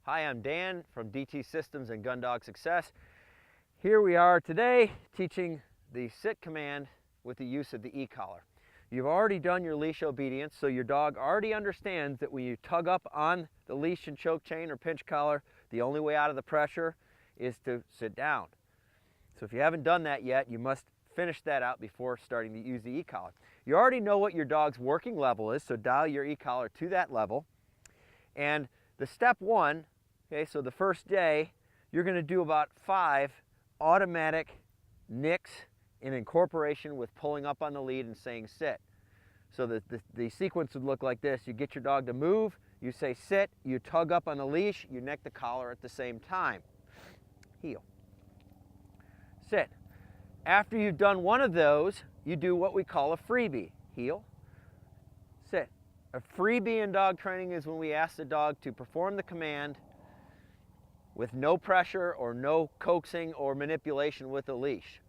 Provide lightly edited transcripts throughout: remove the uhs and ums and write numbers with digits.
Hi, I'm Dan from DT Systems and Gun Dog Success. Here we are today teaching the sit command with the use of the e-collar. You've already done your leash obedience, so your dog already understands that when you tug up on the leash and choke chain or pinch collar, the only way out of the pressure is to sit down. So if you haven't done that yet, you must finish that out before starting to use the e-collar. You already know what your dog's working level is, so dial your e-collar to that level. And the step one, okay, so the first day, you're going to do about 5 automatic nicks in incorporation with pulling up on the lead and saying sit. So the sequence would look like this. You get your dog to move, you say sit, you tug up on the leash, you neck the collar at the same time. Heel. Sit. After you've done one of those, you do what we call a freebie. Heel. Sit. A freebie in dog training is when we ask the dog to perform the command with no pressure or no coaxing or manipulation with the leash.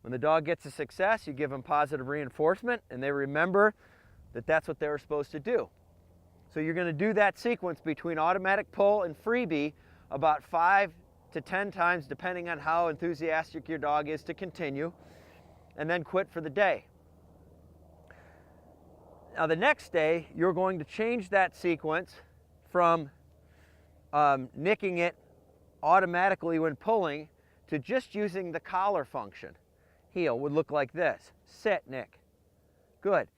When the dog gets a success, you give them positive reinforcement and they remember that that's what they were supposed to do. So you're going to do that sequence between automatic pull and freebie about 5 to 10 times depending on how enthusiastic your dog is to continue, and then quit for the day. Now the next day, you're going to change that sequence from nicking it automatically when pulling to just using the collar function. Heel would look like this. Sit, nick. Good.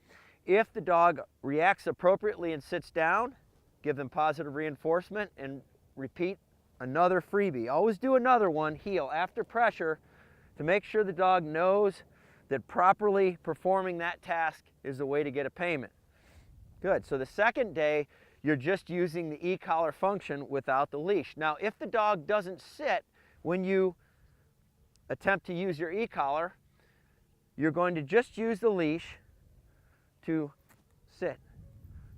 If the dog reacts appropriately and sits down, give them positive reinforcement and repeat another freebie. Always do another one, heel, after pressure, to make sure the dog knows that properly performing that task is the way to get a payment. Good. So the second day, you're just using the e-collar function without the leash. Now, if the dog doesn't sit when you attempt to use your e-collar, you're going to just use the leash to sit.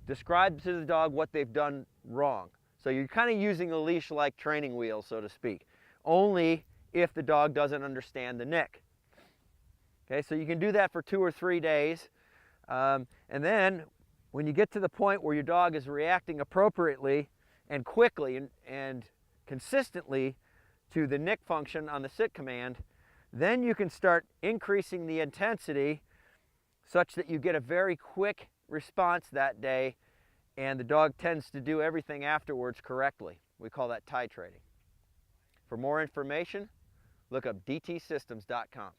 Describe to the dog what they've done wrong. So you're kind of using the leash like training wheels, so to speak, only if the dog doesn't understand the nick. Okay, so you can do that for 2 or 3 days, and then when you get to the point where your dog is reacting appropriately and quickly and consistently to the nick function on the sit command, then you can start increasing the intensity such that you get a very quick response that day and the dog tends to do everything afterwards correctly. We call that titrating. For more information, look up dtsystems.com.